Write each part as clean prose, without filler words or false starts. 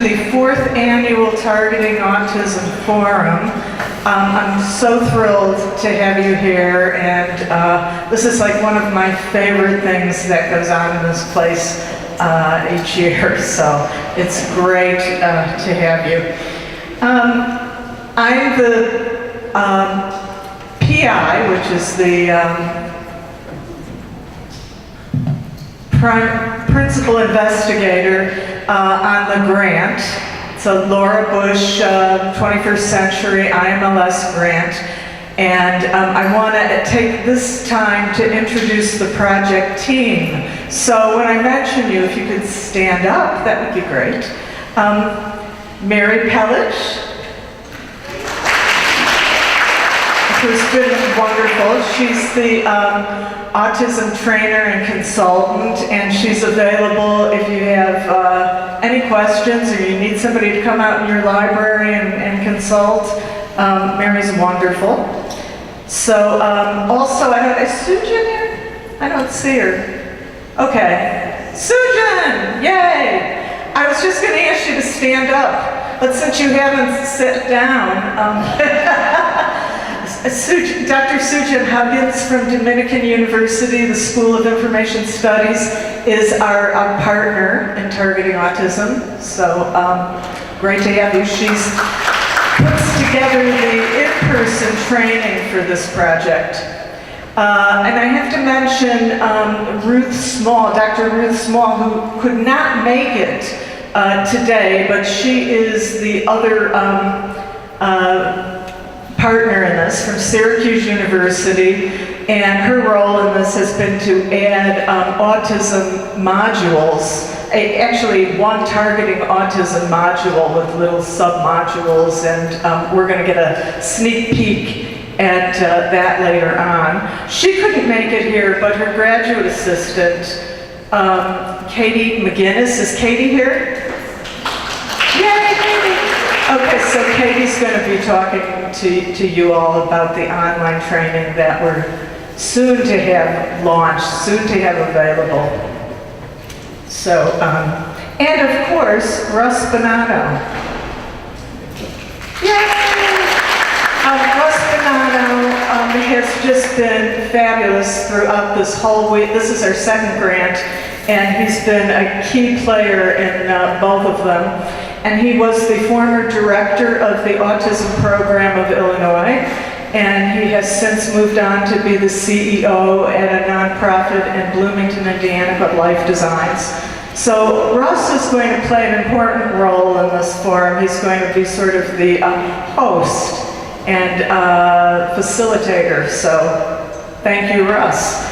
the fourth annual Targeting Autism Forum. I'm so thrilled to have you here, and this is like one of my favorite things that goes on in this place each year, so it's great to have you. I'm the PI, which is the principal investigator on the grant. It's a Laura Bush 21st Century IMLS grant. And I want to take this time to introduce the project team. So when I mention you, if you could stand up, that would be great. Mary Pellich, who's been wonderful. She's the autism trainer and consultant, and she's available if you have any questions or you need somebody to come out in your library and consult. Mary's wonderful. So also, is Suzanne here? I don't see her. Okay. Suzanne! Yay! I was just going to ask you to stand up, but since you haven't sat down, Dr. Suzanne Huggins from Dominican University, the School of Information Studies, is our partner in Targeting Autism. So great to have you. She's puts together the in-person training for this project. And I have to mention Ruth Small, Dr. Ruth Small, who could not make it today, but she is the other partner in this from Syracuse University, and her role in this has been to add autism modules, actually one targeting autism module with little sub-modules, and we're going to get a sneak peek at that later on. She couldn't make it here, but her graduate assistant, Katie McGinnis. Is Katie here? Yay, Katie! Okay, so Katie's going to be talking to you all about the online training that we're soon to have launched, soon to have available. So, and of course, Russ Bonato. Yay! Russ Bonato has just been fabulous throughout this whole week. This is our second grant, and he's been a key player in both of them. And he was the former director of the Autism Program of Illinois, and he has since moved on to be the CEO at a nonprofit in Bloomington, Indiana called Life Designs. So Russ is going to play an important role in this forum. He's going to be sort of the host and facilitator, so thank you, Russ.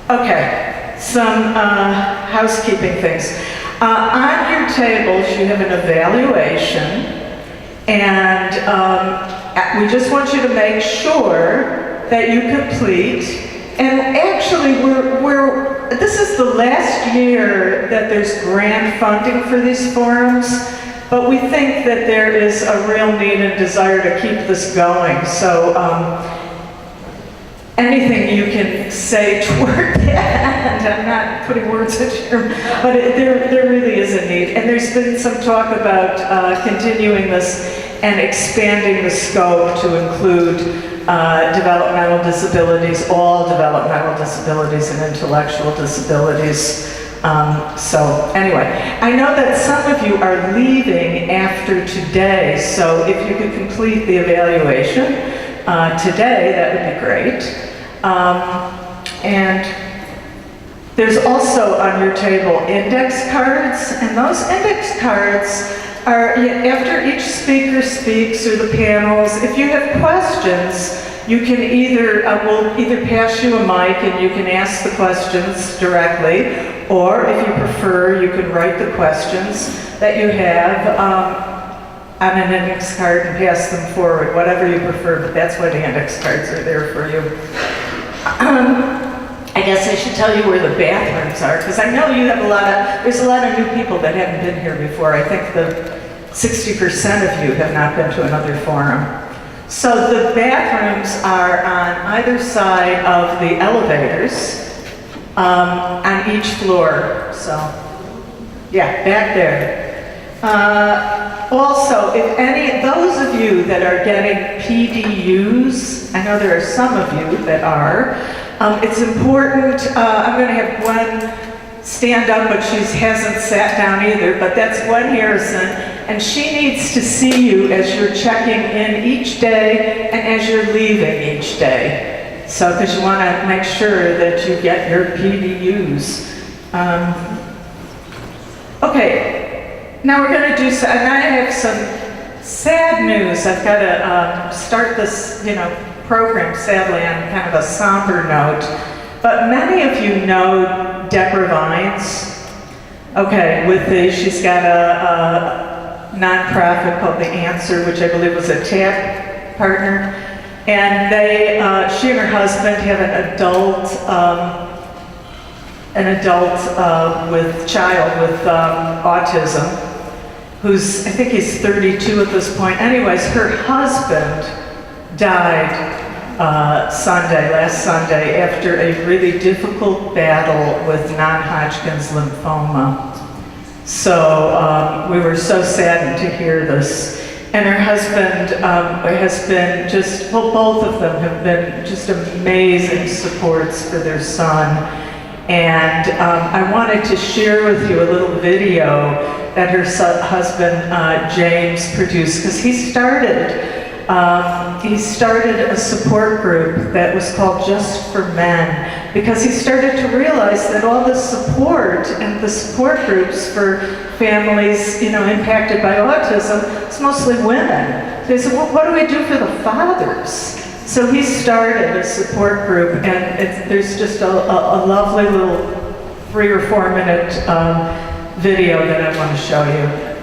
Okay, some housekeeping things. On your tables, you have an evaluation, and we just want you to make sure that you complete. And actually, this is the last year that there's grant funding for these forums, but we think that there is a real need and desire to keep this going. So anything you can say toward that, and I'm not putting words into your, but there really is a need. And there's been some talk about continuing this and expanding the scope to include developmental disabilities, all developmental disabilities and intellectual disabilities. So anyway, I know that some of you are leaving after today, so if you could complete the evaluation today, that would be great. And there's also on your table index cards, and those index cards are, after each speaker speaks or the panels, if you have questions, you can we'll either pass you a mic and you can ask the questions directly, or if you prefer, you can write the questions that you have on an index card and pass them forward, whatever you prefer, but that's why the index cards are there for you. I guess I should tell you where the bathrooms are, because I know you have there's a lot of new people that haven't been here before. I think the 60% of you have not been to another forum. So the bathrooms are on either side of the elevators on each floor. So Yeah, back there. Also, if those of you that are getting PDUs, I know there are some of you that are, it's important, I'm going to have Gwen stand up, but she hasn't sat down either, but that's Gwen Harrison, and she needs to see you as you're checking in each day and as you're leaving each day. So, because you want to make sure that you get your PDUs. Okay, now we're going to do, and I have some sad news. I've got to start this, program, sadly, on kind of a somber note. But many of you know Deborah Vines. Okay, she's got a nonprofit called The Answer, which I believe was a TAP partner. And she and her husband have an adult child with autism, who's, I think he's 32 at this point. Anyways, her husband died last Sunday, after a really difficult battle with non-Hodgkin's lymphoma. So we were so saddened to hear this. And her husband has been both of them have been just amazing supports for their son. And I wanted to share with you a little video that her husband, James, produced, because he started a support group that was called Just for Men, because he started to realize that all the support and the support groups for families, impacted by autism, it's mostly women. They said, well, what do we do for the fathers? So he started a support group, and there's just a lovely little 3 or 4 minute video that I want to show you.